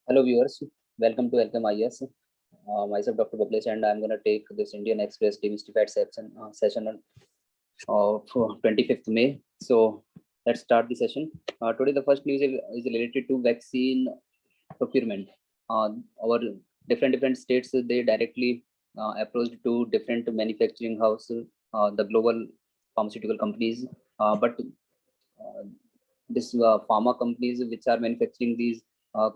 Hello viewers, welcome to Welcome IS. Myself Dr. Boblesh and I'm going to take this Indian Express demystified session on for 25th May. So let's start the session. Today the first news is related to vaccine procurement. Our different states, they directly approached to different manufacturing houses, the global pharmaceutical companies, but this pharma companies which are manufacturing these uh,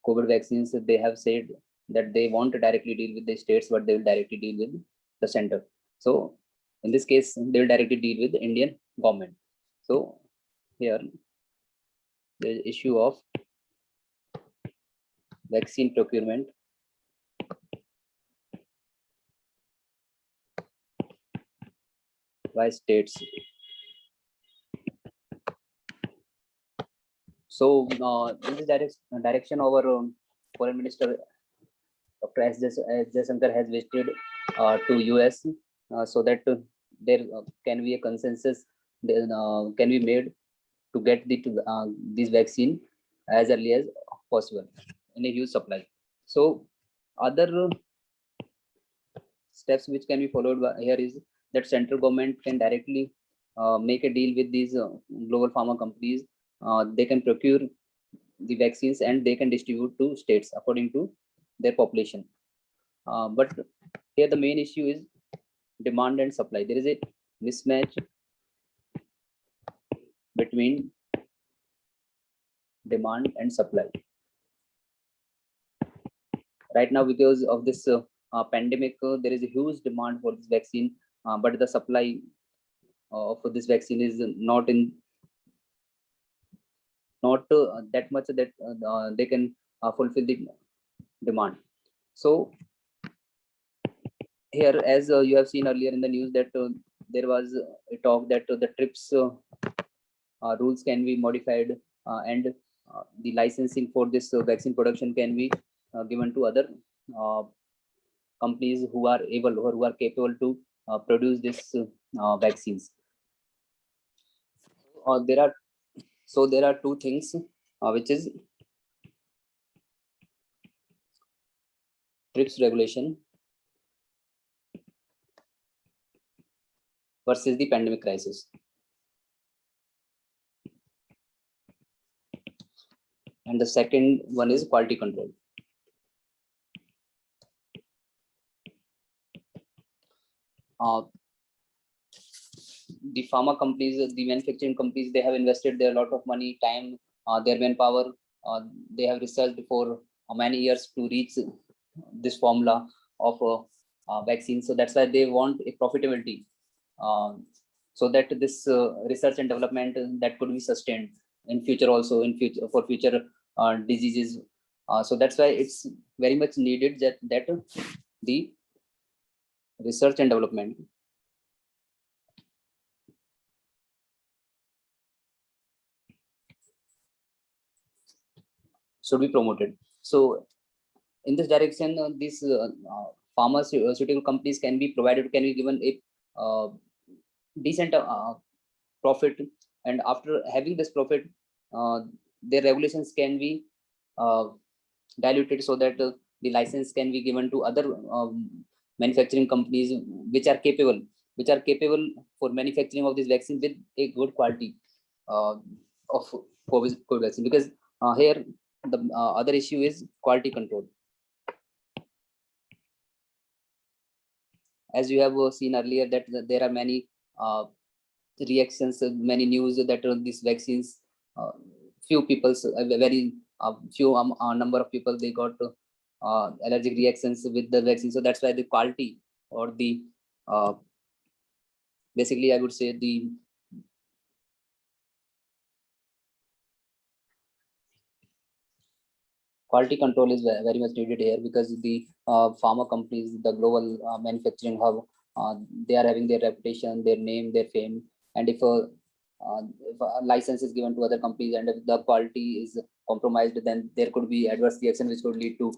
COVID vaccines, they have said that they want to directly deal with the states, but they will directly deal with the center. So in this case, they will directly deal with the Indian government. So here, the issue of vaccine procurement by states. So in this direction, our foreign minister Dr. S. Jaishankar has visited to US so that there can be a consensus can be made to get this vaccine as early as possible in a huge supply. So other steps which can be followed by here is that central government can directly make a deal with these global pharma companies. They can procure the vaccines and they can distribute to states according to their population. But here the main issue is demand and supply. There is a mismatch between demand and supply right now because of this pandemic. There is a huge demand for this vaccine, but the supply for this vaccine is not that much that they can fulfill the demand. So here, as you have seen earlier in the news, that there was a talk that the TRIPS rules can be modified and the licensing for this vaccine production can be given to other companies who are able or who are capable to produce this vaccines. There are two things, which is TRIPS regulation versus the pandemic crisis. And the second one is quality control. The pharma companies, the manufacturing companies, they have invested their lot of money, time, their manpower. They have researched for many years to reach this formula of vaccine. So that's why they want a profitability, so that this research and development that could be sustained in future also in future for future diseases. So that's why it's very much needed that the research and development should be promoted. So in this direction, these pharmaceutical companies can be given a decent profit, and after having this profit, their regulations can be diluted so that the license can be given to other manufacturing companies which are capable for manufacturing of this vaccine with a good quality of COVID vaccine, because here the other issue is quality control. As you have seen earlier that there are many reactions, many news that these vaccines, few people, very few number of people, they got allergic reactions with the vaccine. So that's why the quality or the basically I would say the quality control is very much needed here, because the pharma companies, the global manufacturing hub, they are having their reputation, their name, their fame, and if a license is given to other companies and if the quality is compromised, then there could be adverse reaction which could lead to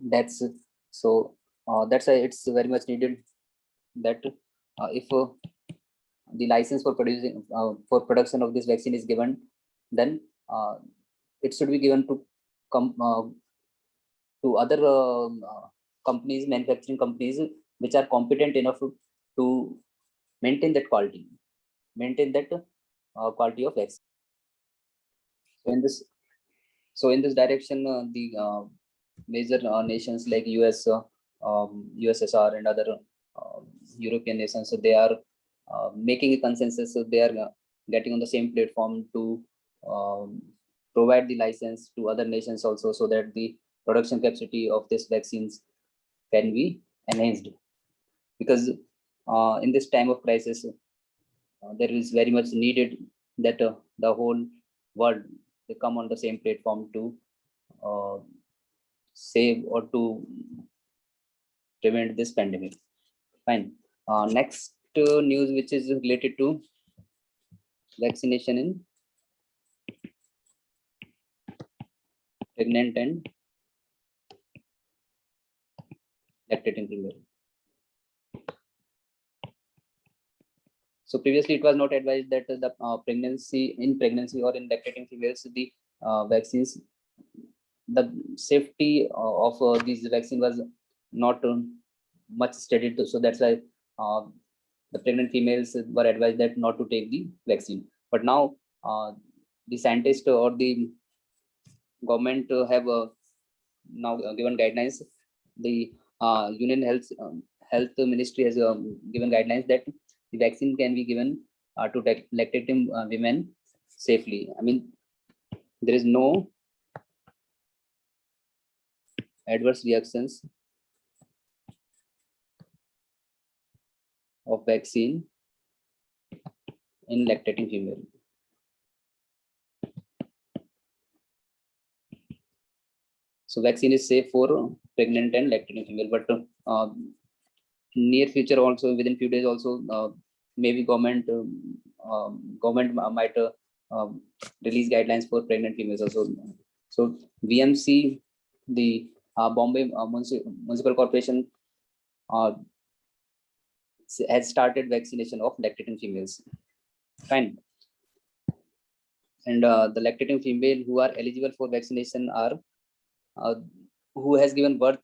deaths. So that's why it's very much needed that if the license for production of this vaccine is given, then it should be given to other companies, manufacturing companies, which are competent enough to maintain that quality, quality of vaccine. So in this direction, the major nations like US, USSR, and other European nations, so they are making a consensus. So they are getting on the same platform to provide the license to other nations also, so that the production capacity of these vaccines can be enhanced. Because in this time of crisis, there is very much needed that the whole world, they come on the same platform to save or to prevent this pandemic. Fine. Next news, which is related to vaccination in pregnant and lactating female. So previously, it was not advised that the pregnancy or in lactating females, the vaccines, the safety of these vaccine was not much studied. So that's why the pregnant females were advised that not to take the vaccine. But now the scientists or the government have now given guidelines. The Union Health Ministry has given guidelines that the vaccine can be given to lactating women safely. I mean, there is no adverse reactions of vaccine in lactating female. So vaccine is safe for pregnant and lactating female, but near future also, within few days also, maybe government might release guidelines for pregnant females also. So VMC, the Bombay Municipal Corporation, has started vaccination of lactating females. Fine. And the lactating female who are eligible for vaccination are who has given birth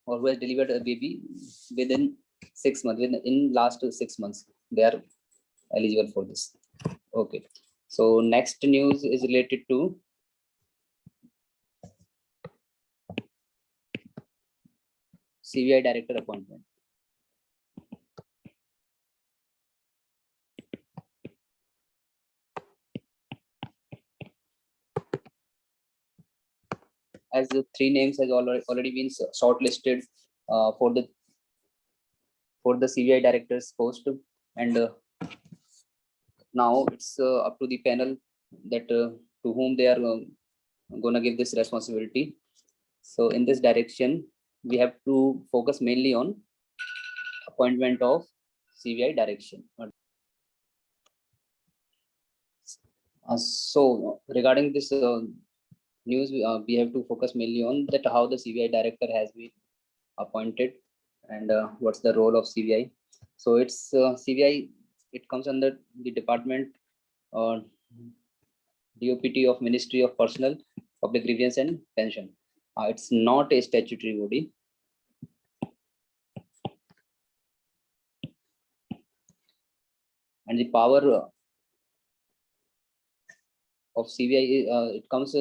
or who has delivered a baby within 6 months, in last 6 months, they are eligible for this. Okay. So next news is related to CBI director appointment. As the 3 names has already been shortlisted for the CBI director's post, and now it's up to the panel that to whom they are gonna give this responsibility. So in this direction, we have to focus mainly on appointment of CBI direction. So regarding this news, we have to focus mainly on that how the CBI director has been appointed and what's the role of CBI. So it's CBI, it comes under the department DOPT of Ministry of Personnel, Public Grievance and Pension. It's not a statutory body. And the power of CBI, it comes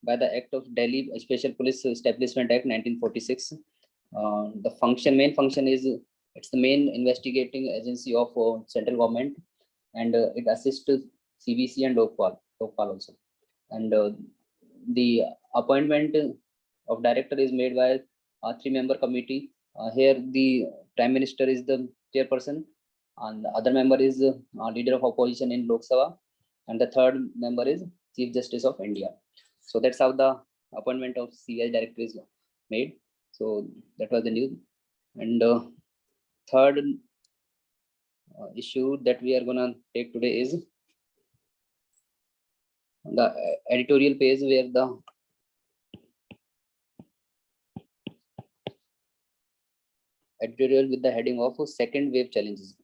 by the Act of Delhi Special Police Establishment Act 1946. The main function is it's the main investigating agency of central government, and it assists CBC and Lokpal also. And the appointment of director is made by a 3-member committee. Here the Prime Minister is the chairperson, and the other member is leader of opposition in Lok Sabha, and the third member is Chief Justice of India. So that's how the appointment of CBI director is made. So that was the news. And third issue that we are gonna take today is the editorial page, where the editorial with the heading of second wave challenges.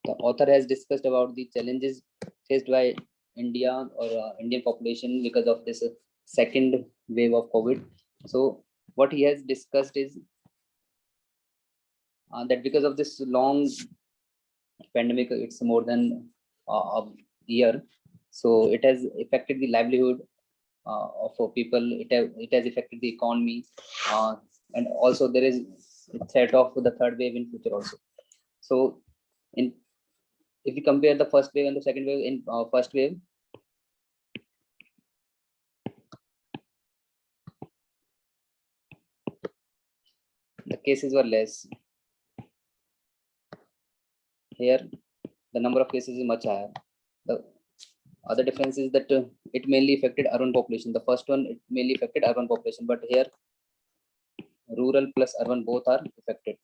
The author has discussed about the challenges faced by India or Indian population because of this second wave of COVID. So what he has discussed is that because of this long pandemic, it's more than a year, so it has affected the livelihood of people. It has affected the economy, and also there is a threat of the third wave in future also. So in if we compare the first wave and the second wave, in first wave, the cases were less. Here the number of cases is much higher. The other difference is that it mainly affected urban population. The first one, it mainly affected urban population, but here rural plus urban both are affected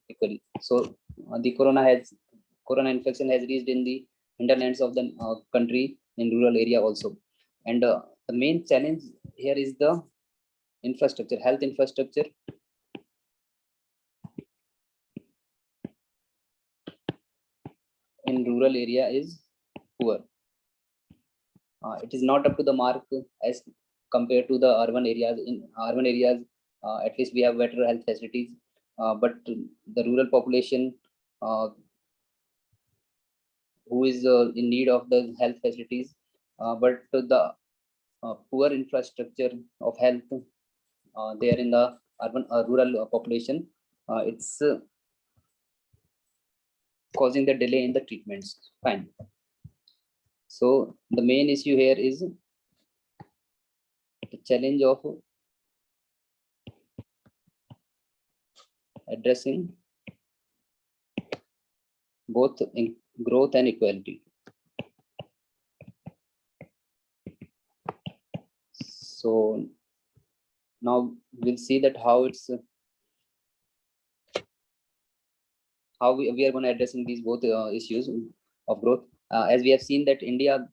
equally. So the corona infection has reached in the hinterlands of the country in rural area also. And the main challenge here is the infrastructure, health infrastructure. In rural area is poor. It is not up to the mark as compared to the urban areas. In urban areas, at least we have better health facilities, but the rural population who is in need of the health facilities, but the poor infrastructure of health there in the urban rural population, it's causing the delay in the treatments. Fine. So the main issue here is the challenge of addressing both in growth and equality. So now we'll see that how it's how we are going to addressing these both issues of growth. As we have seen that India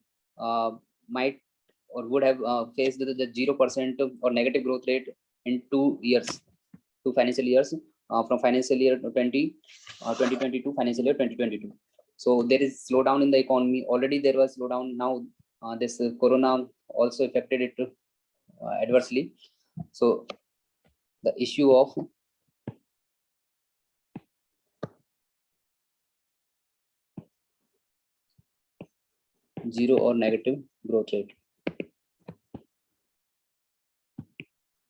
might or would have faced the 0% or negative growth rate in 2 years, 2 financial years, from financial year 2020 to financial year 2022. So there is slowdown in the economy. Already there was slowdown. Now this corona also affected it adversely. So the issue of zero or negative growth rate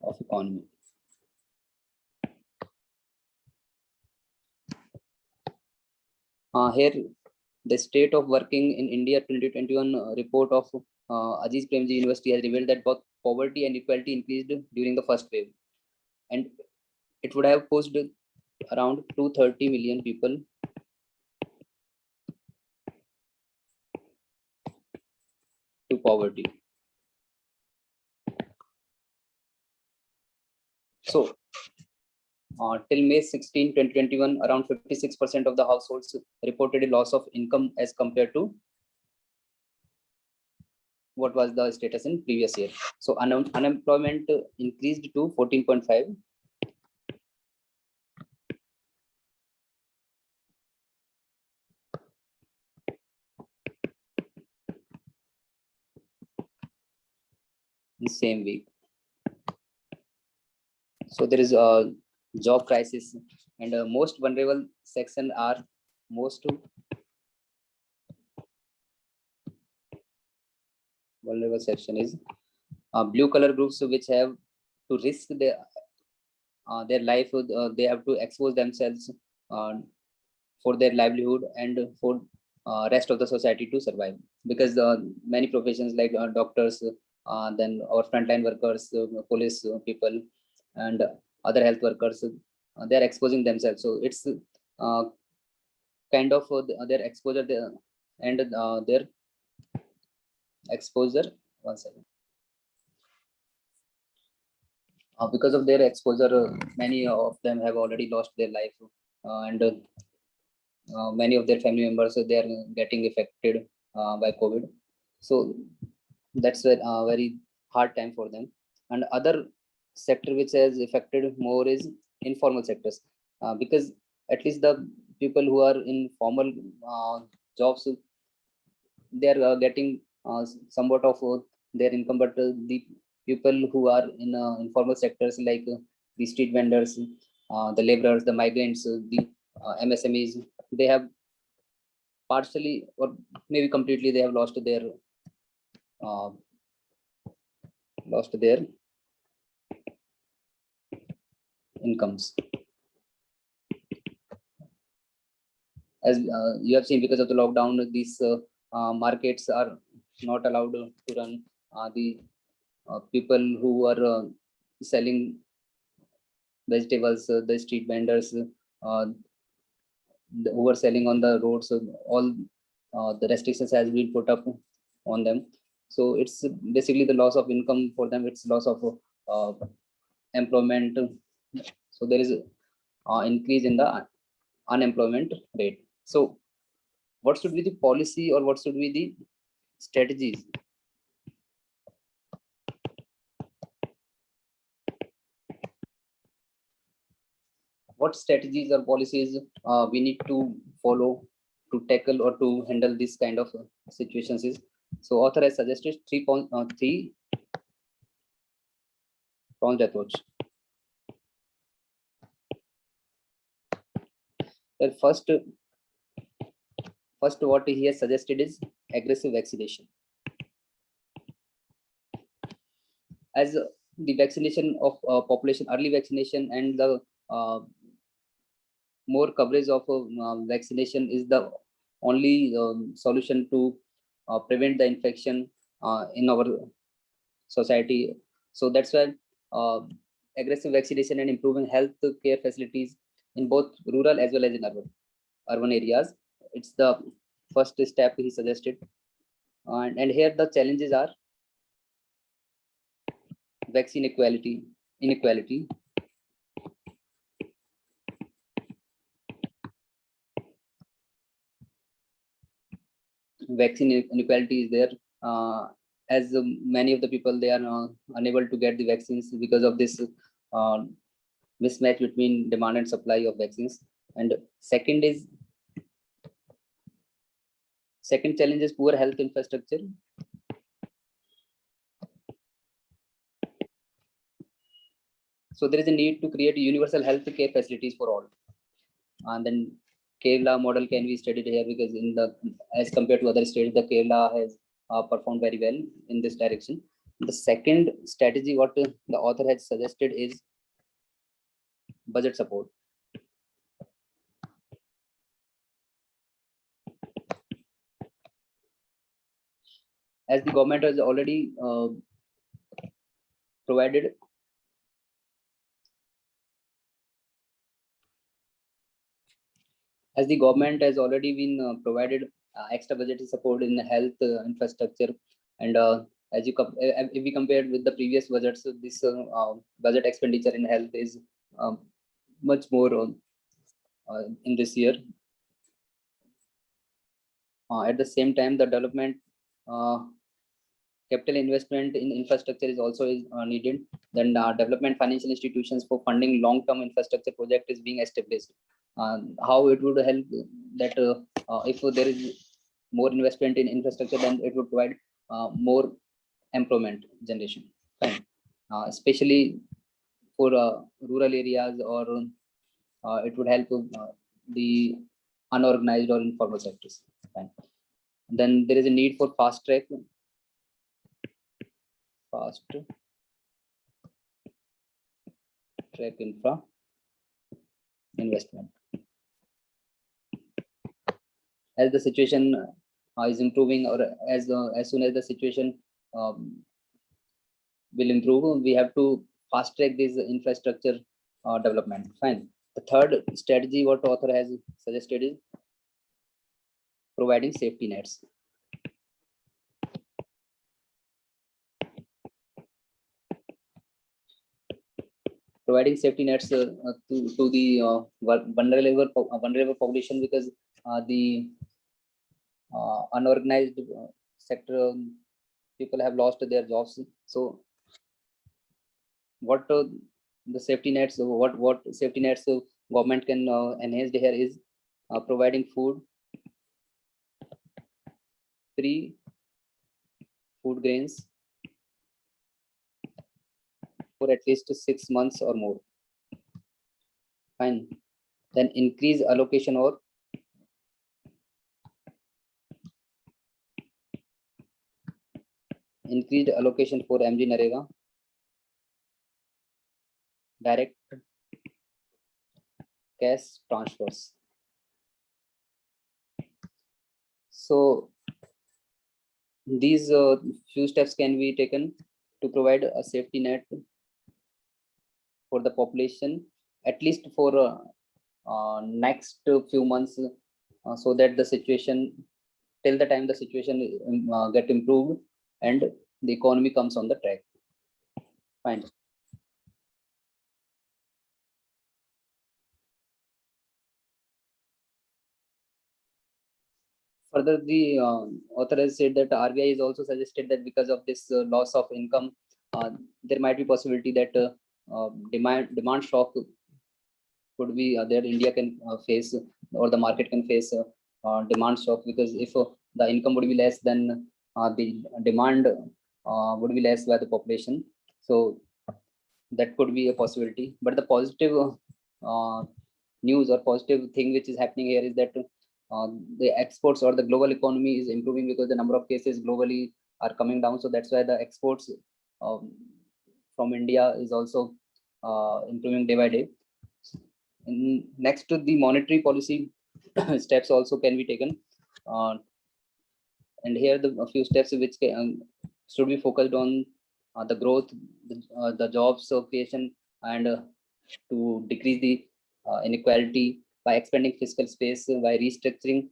of economy. Here, the state of working in India 2021 report of Aziz Premji University has revealed that both poverty and equality increased during the first wave, and it would have pushed around 230 million people to poverty. So till May 16, 2021, around 56% of the households reported a loss of income as compared to what was the status in previous year. So unemployment increased to 14.5. In same week. So there is a job crisis, and most vulnerable section are most vulnerable section is blue color groups, which have to risk their life. They have to expose themselves for their livelihood and for rest of the society to survive, because many professions like doctors, then our frontline workers, police people, and other health workers, they are exposing themselves. So it's kind of their exposure there, and their exposure. One second. Because of their exposure, many of them have already lost their life, and many of their family members, they are getting affected by COVID. So that's a very hard time for them. And other sector which has affected more is informal sectors, because at least the people who are in formal jobs, they are getting somewhat of their income, but the people who are in informal sectors like the street vendors, the laborers, the migrants, the MSMEs, they have partially or maybe completely they have uh, lost their incomes. As you have seen, because of the lockdown, these markets are not allowed to run. The people who are selling vegetables, the street vendors, who are selling on the roads, all the restrictions has been put up on them. So it's basically the loss of income for them. It's loss of uh, employment. So there is increase in the unemployment rate. So what should be the policy or what should be the strategies? What strategies or policies we need to follow to tackle or to handle this kind of situations is, so author has suggested three pronged approach. The first what he has suggested is aggressive vaccination. As the vaccination of population, early vaccination and the more coverage of vaccination is the only solution to prevent the infection in our society. So that's why uh, aggressive vaccination and improving health care facilities in both rural as well as in urban areas, it's the first step he suggested. And here the challenges are vaccine inequality, vaccine inequality is there, as many of the people, they are unable to get the vaccines because of this uh, mismatch between demand and supply of vaccines. And second challenge is poor health infrastructure. So there is a need to create universal health care facilities for all. And then Kerala model can be studied here, because in the, as compared to other states, the Kerala has performed very well in this direction. The second strategy what the author has suggested is budget support. As the government has already provided as the government has already been provided extra budgetary support in the health infrastructure. And as if we compare with the previous budgets, so this budget expenditure in health is much more in this year. At the same time, the development capital investment in infrastructure is also needed. Then development financial institutions for funding long-term infrastructure project is being established. How it would help that if there is more investment in infrastructure, then it would provide more employment generation. Fine. Especially for rural areas, or it would help the unorganized or informal sectors. Fine. Then there is a need for fast track infra investment. As the situation is improving, or as soon as the situation will improve, we have to fast track this infrastructure development. Fine. The third strategy what author has suggested is providing safety nets. Providing safety nets to the vulnerable population, because the unorganized sector people have lost their jobs. So what the safety nets, what safety nets government can enhance here is providing food, free food grains for at least 6 months or more. Fine. Then increase allocation or increased allocation for MG Narega, direct cash transfers. So these few steps can be taken to provide a safety net for the population, at least for next few months, so that the situation, till the time the situation get improved and the economy comes on the track. Fine. Further, the author has said that RBI is also suggested that because of this loss of income, there might be possibility that demand shock could be there. India can face, or the market can face demand shock, because if the income would be less, then the demand would be less by the population. So that could be a possibility. But the positive news or positive thing which is happening here is that the exports or the global economy is improving, because the number of cases globally are coming down. So that's why the exports from India is also improving day by day. Next to the monetary policy steps also can be taken. And here a few steps which should be focused on the growth, the jobs creation, and to decrease the inequality by expanding fiscal space, by restructuring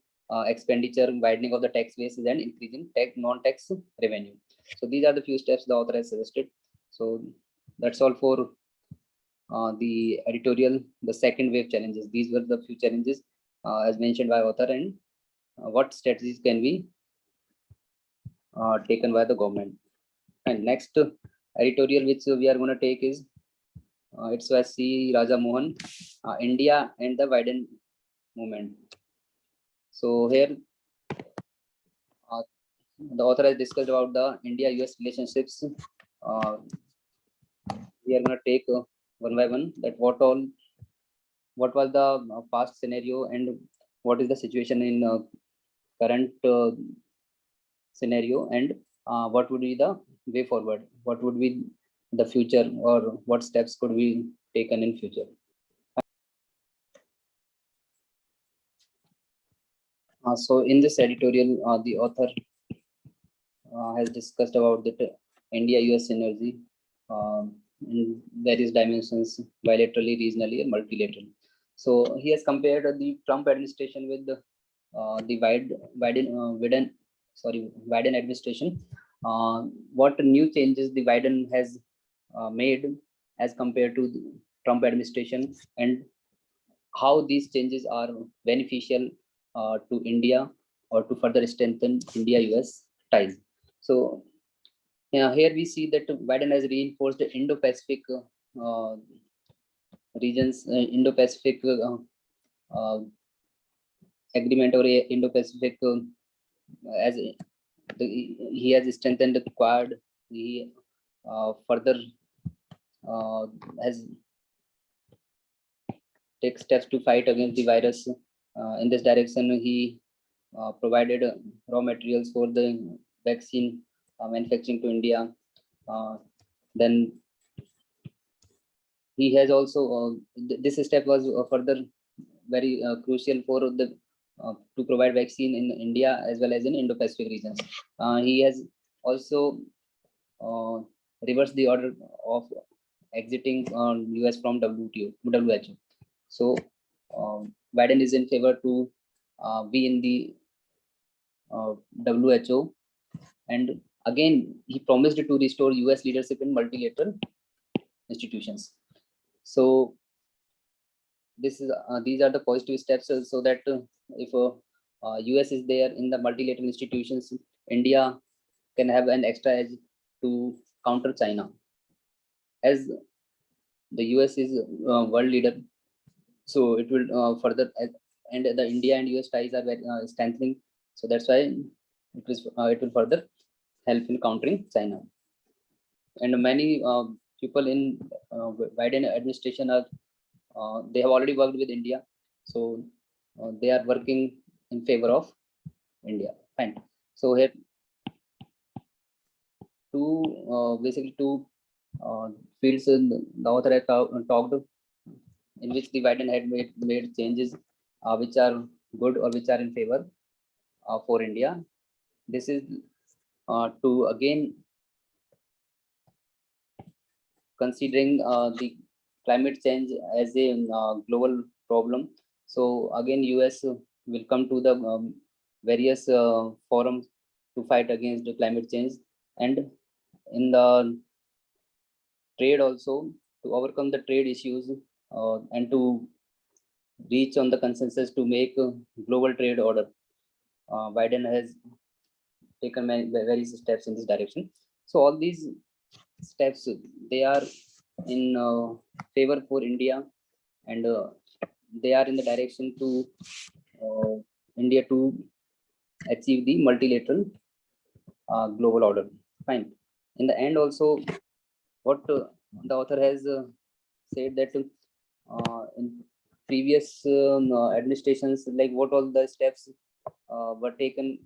expenditure, widening of the tax bases, and increasing non-tax revenue. So these are the few steps the author has suggested. So that's all for the editorial, the second wave challenges. These were the few challenges as mentioned by author, and what strategies can be taken by the government. And next editorial which we are going to take is it's by C. Raja Mohan, India and the Biden movement. So here the author has discussed about the India-US relationships. We are going to take one by one that what was the past scenario and what is the situation in current scenario, and what would be the way forward, what would be the future, or what steps could be taken in future. So in this editorial, the author has discussed about the India-US synergy in various dimensions, bilaterally, regionally, and multilaterally. So he has compared the Trump administration with the Biden administration. What new changes the Biden has made as compared to the Trump administration, and how these changes are beneficial to India or to further strengthen India-US ties. So here we see that Biden has reinforced the Indo-Pacific regions, Indo-Pacific agreement, or Indo-Pacific as he has strengthened the Quad. He further has take steps to fight against the virus. In this direction, he provided raw materials for the vaccine manufacturing to India. Then he has also this step was further very crucial for the to provide vaccine in India as well as in Indo-Pacific regions. He has also reversed the order of exiting US from WHO. So Biden is in favor to be in the WHO, and again he promised to restore US leadership in multilateral institutions. So this is these are the positive steps, so that if US is there in the multilateral institutions, India can have an extra edge to counter China, as the US is world leader. So it will further and the India and US ties are very strengthening. So that's why it will further help in countering China. And many people in Biden administration are they have already worked with India, so they are working in favor of India. Fine. So here basically two fields the author had talked, in which the Biden had made changes which are good or which are in favor for India. This is to again considering the climate change as a global problem. So again, US will come to the various forums to fight against the climate change, and in the trade also, to overcome the trade issues and to reach on the consensus to make a global trade order. Biden has taken various steps in this direction. So all these steps, they are in favor for India, and they are in the direction to India to achieve the multilateral global order. Fine. In the end, also, what the author has said that in previous administrations, like what all the steps were taken,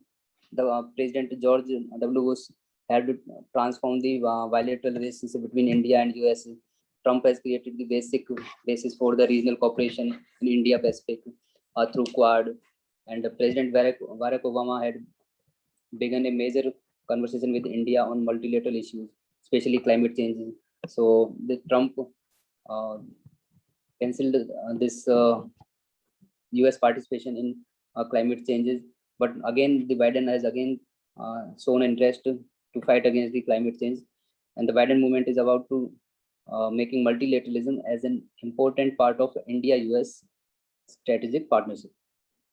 the President George W. Bush had to transform the bilateral relationship between India and US. Trump has created the basis for the regional cooperation in India Pacific through Quad, and President Barack Obama had begun a major conversation with India on multilateral issues, especially climate change. So the Trump cancelled this US participation in climate changes, but again the Biden has again shown interest to fight against the climate change, and the Biden movement is about to making multilateralism as an important part of India-US strategic partnership.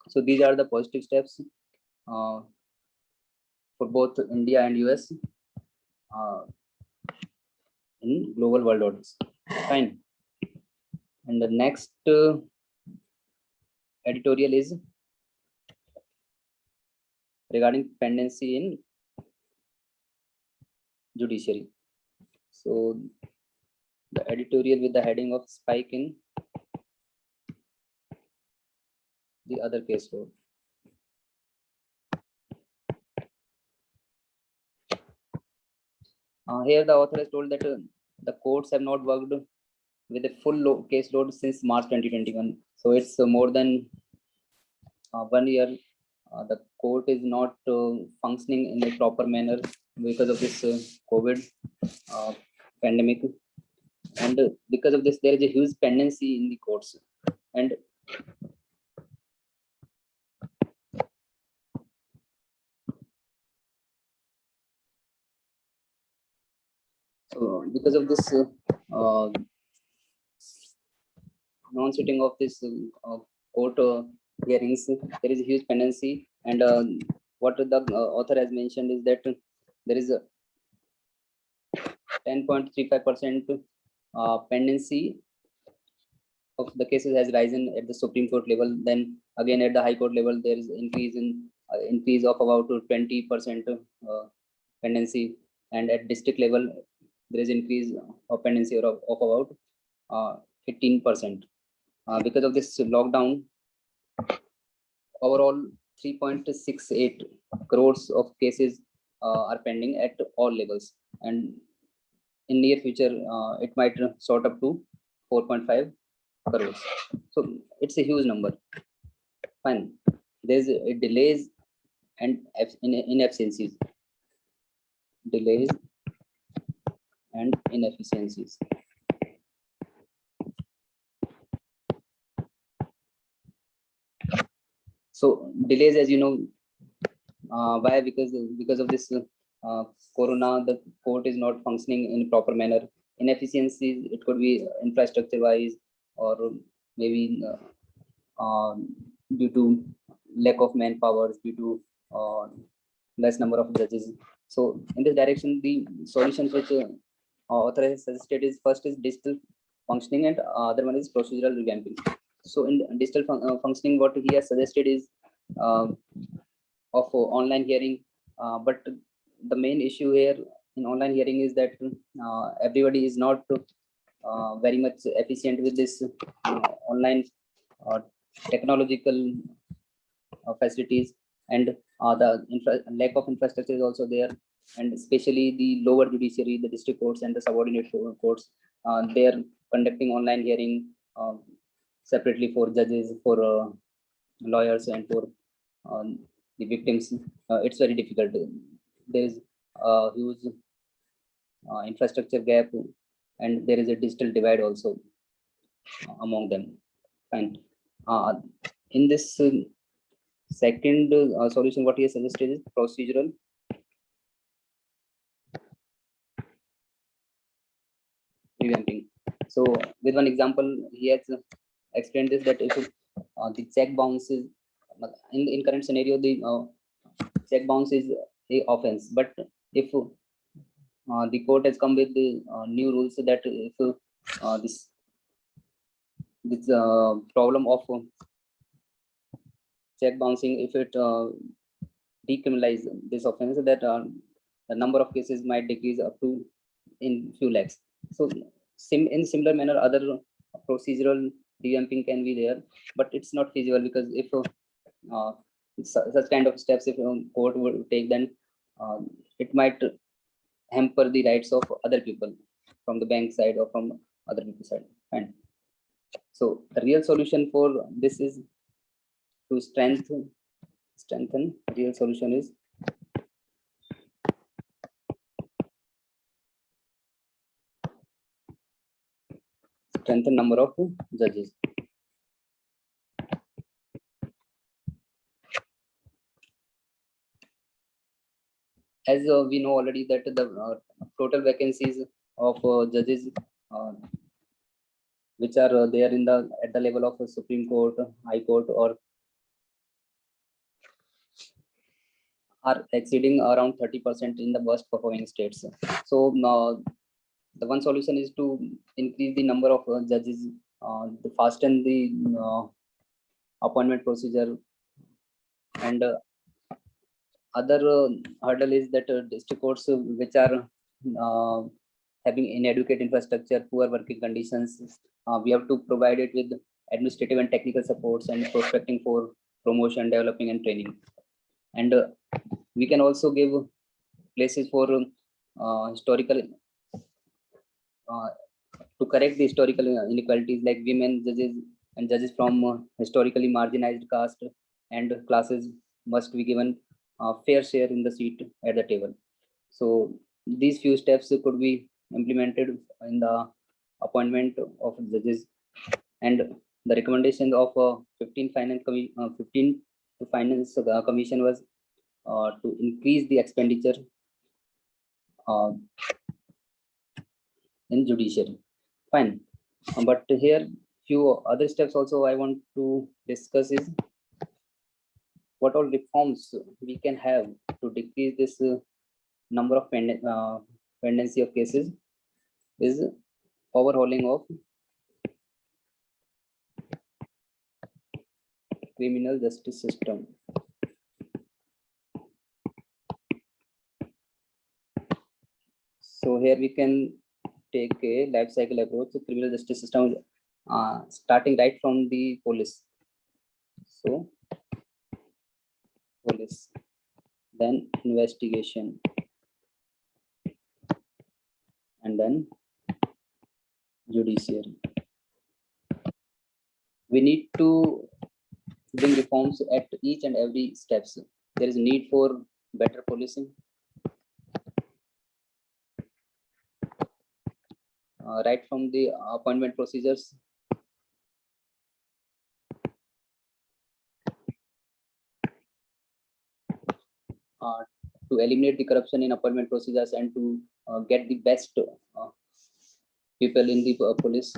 So these are the positive steps for both India and US in global world orders. Fine. And the next editorial is regarding pendency in judiciary. So the editorial with the heading of spike in the other case law. Here the author has told that the courts have not worked with a full case load since March 2021. So it's more than 1 year. The court is not functioning in a proper manner because of this COVID pandemic. And because of this, there is a huge pendency in the courts. And so because of this non-sitting of this court hearings, there is a huge pendency. And what the author has mentioned is that there is a 10.35% pendency of the cases has risen at the Supreme Court level. Then again at the High Court level, there is increase of about 20% pendency, and at district level there is increase of pendency of about 18%. Because of this lockdown, overall 3.68 crores of cases are pending at all levels, and in near future it might sort up to 4.5 crores. So it's a huge number. Fine. There's a delays and inefficiencies. Delays and inefficiencies. So delays, as you know, why? Because of this corona, the court is not functioning in proper manner. Inefficiencies, it could be infrastructure wise, or maybe due to lack of manpower, due to less number of judges. So in this direction, the solutions which author has suggested is, first is digital functioning, and other one is procedural revamping. So in digital functioning, what he has suggested is of online hearing, but the main issue here in online hearing is that everybody is not very much efficient with this online uh, technological facilities, and the lack of infrastructure is also there, and especially the lower judiciary, the district courts and the subordinate courts, they are conducting online hearing separately for judges, for lawyers, and for the victims. It's very difficult. There is a huge infrastructure gap, and there is a digital divide also among them. And in this second solution, what he has suggested is procedural revamping. So with one example, he has explained this, that if the check bounces in current scenario, the check bounce is a offense, but if the court has come with the new rules that if this problem of check bouncing, if it decriminalize this offense, that the number of cases might decrease up to in few lakhs. So in similar manner, other procedural revamping can be there, but it's not feasible, because if such kind of steps, if court would take, then it might hamper the rights of other people from the bank side or from other people side. And so the real solution for this is to strengthen. Real solution is strengthen number of judges. As we know already that the total vacancies of judges which are there in the at the level of Supreme Court, High Court, or are exceeding around 30% in the worst performing states. So the one solution is to increase the number of judges, the fasten the appointment procedure, and other hurdle is that district courts which are uh, having inadequate infrastructure, poor working conditions, we have to provide it with administrative and technical supports and prospecting for promotion, developing, and training. And we can also give places for historical to correct the historical inequalities, like women judges and judges from historically marginalized caste and classes must be given a fair share in the seat at the table. So these few steps could be implemented in the appointment of judges. And the recommendation of 15 to finance commission was to increase the expenditure in judiciary. Fine. But here few other steps also I want to discuss is what all reforms we can have to decrease this number of pendency of cases. Is overhauling of criminal justice system. So here we can take a life cycle approach to criminal justice system, starting right from the police. So police, then investigation, and then judiciary. We need to bring reforms at each and every steps. There is need for better policing, right from the appointment procedures, to eliminate the corruption in appointment procedures, and to get the best people in the police,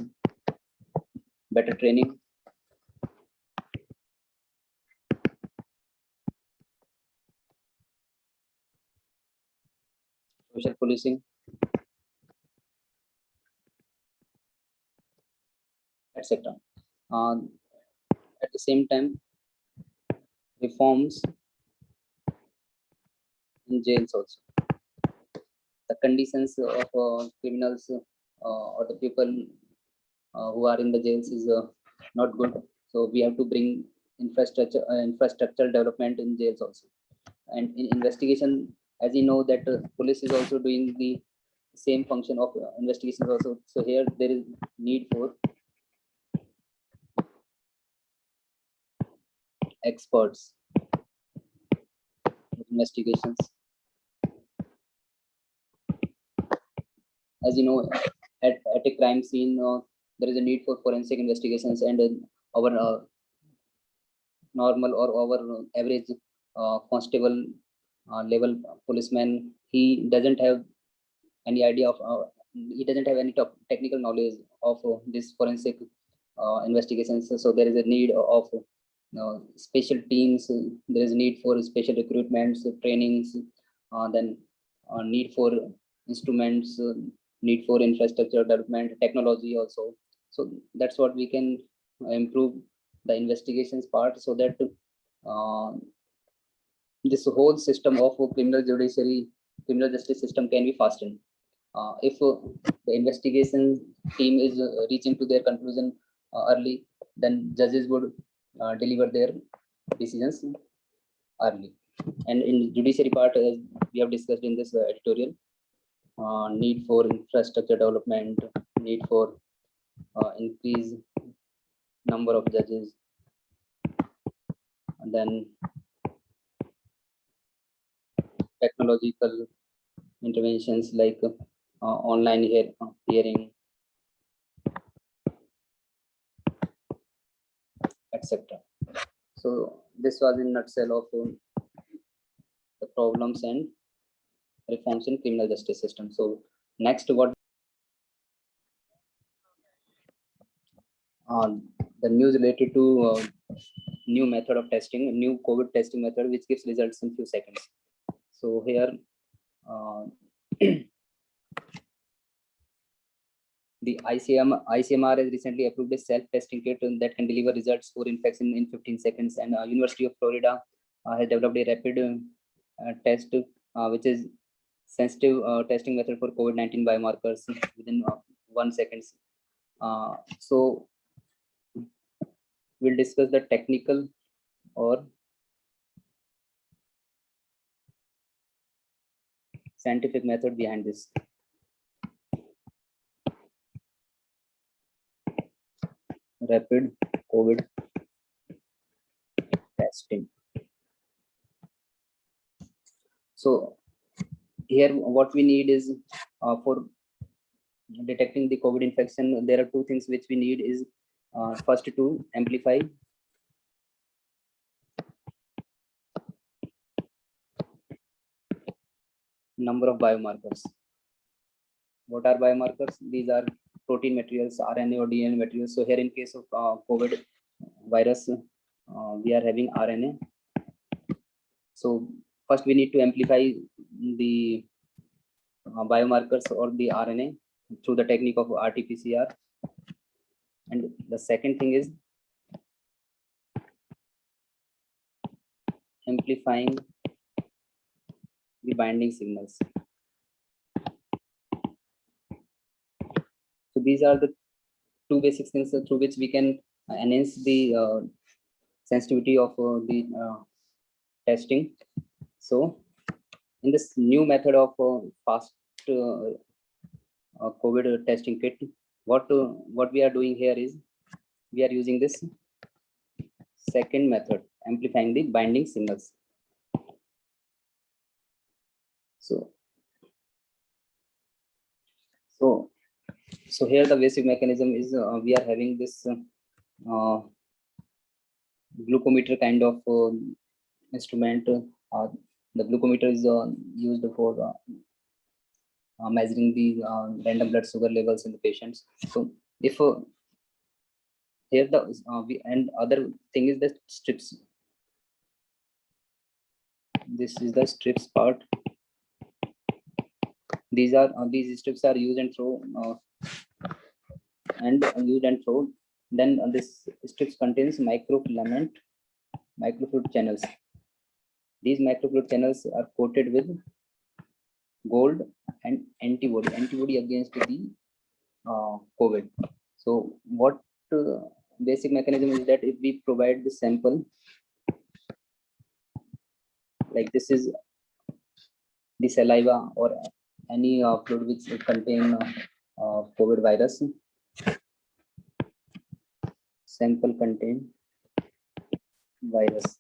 better training, social policing, etc. at the same time reforms in jails also. The conditions of criminals or the people who are in the jails is not good. So we have to bring infrastructural development in jails also. And in investigation, as you know, that police is also doing the same function of investigations also. So here there is need for experts investigations. As you know, at a crime scene, there is a need for forensic investigations, and our normal or our average constable level policeman, he doesn't have any idea of he doesn't have any technical knowledge of this forensic investigations. So there is a need of special teams. There is a need for special recruitments, trainings, then need for instruments, need for infrastructure development, technology also. So that's what we can improve the investigations part, so that this whole system of criminal justice system can be fastened. If the investigation team is reaching to their conclusion early, then judges would deliver their decisions early. And in judiciary part, as we have discussed in this editorial, need for infrastructure development, need for increase number of judges, and then technological interventions like online hearing, etc. So this was in nutshell of the problems and reforms in criminal justice system. So next, what the news related to new method of testing, new COVID testing method, which gives results in few seconds. So here the ICMR has recently approved a self-testing kit that can deliver results for infection in 15 seconds. And University of Florida has developed a rapid test, which is sensitive testing method for COVID-19 biomarkers within 1 second. So we'll discuss the technical or scientific method behind this. Rapid COVID testing. So here what we need is for detecting the COVID infection, there are two things which we need is first to amplify number of biomarkers. What are biomarkers? These are protein materials, RNA or DNA materials. So here in case of COVID virus, we are having RNA. So first we need to amplify the biomarkers or the RNA through the technique of RT-PCR. And the second thing is amplifying the binding signals. So these are the two basic things through which we can enhance the sensitivity of the testing. So in this new method of fast COVID testing kit, what we are doing here is we are using this second method, amplifying the binding signals. So here the basic mechanism is we are having this glucometer kind of instrument. The glucometer is used for measuring the random blood sugar levels in the patients. So if here the and other thing is the strips. This is the strips part. These strips are used and throw Then this strips contains microfilament microfluid channels. These microfluid channels are coated with gold and antibody against the COVID. So what basic mechanism is that if we provide the sample, like this is the saliva or any fluid which contain COVID virus, sample contain virus,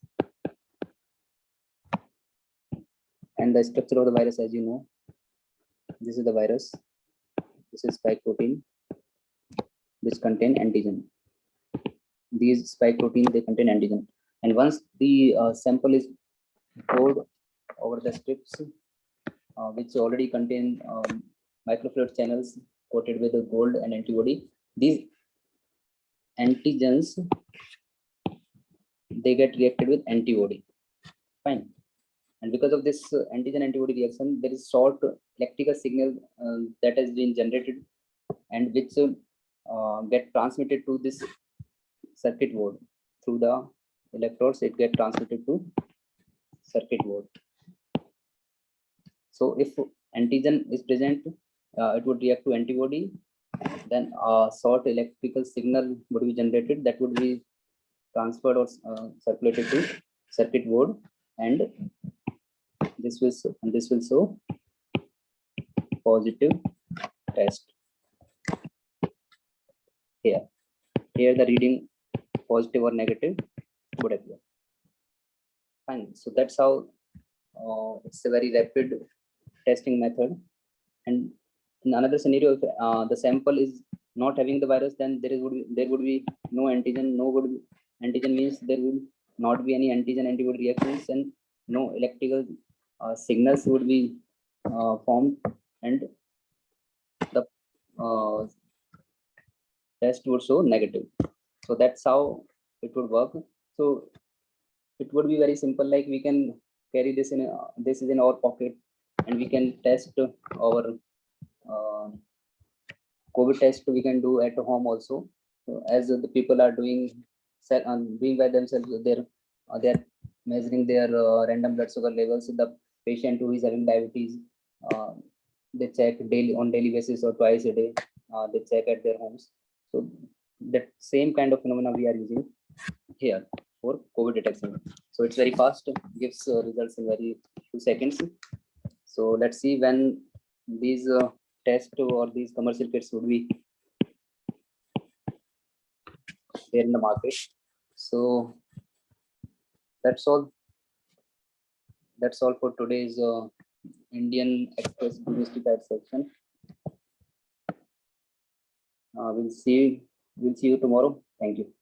and the structure of the virus, as you know, this is the virus, this is spike protein which contain antigen. These spike protein, they contain antigen, and once the sample is poured over the strips which already contain microfluid channels coated with the gold and antibody, these antigens, they get reacted with antibody. Fine. And because of this antigen antibody reaction, there is short electrical signal that has been generated and which get transmitted to this circuit board through the electrodes. It get transmitted to circuit board. So if antigen is present, it would react to antibody. Then a short electrical signal would be generated that would be transferred or circulated to circuit board, and this will show positive test. Here the reading positive or negative would appear. Fine. So that's how it's a very rapid testing method. And in another scenario, if the sample is not having the virus, then there would be no antigen. Antigen means there will not be any antigen antibody reactions, and no electrical signals would be formed, and the test would show negative. So that's how it would work. So it would be very simple, like we can carry this this is in our pocket, and we can test our COVID test we can do at home also. So as the people are doing by themselves, they're measuring their random blood sugar levels. The patient who is having diabetes, they check on daily basis or twice a day. They check at their homes. So that same kind of phenomena we are using here for COVID detection. So it's very fast, gives results in very few seconds. So let's see when these tests or these commercial kits would be there in the market. So that's all. That's all for today's Indian Express demystified section. We'll see you tomorrow. Thank you.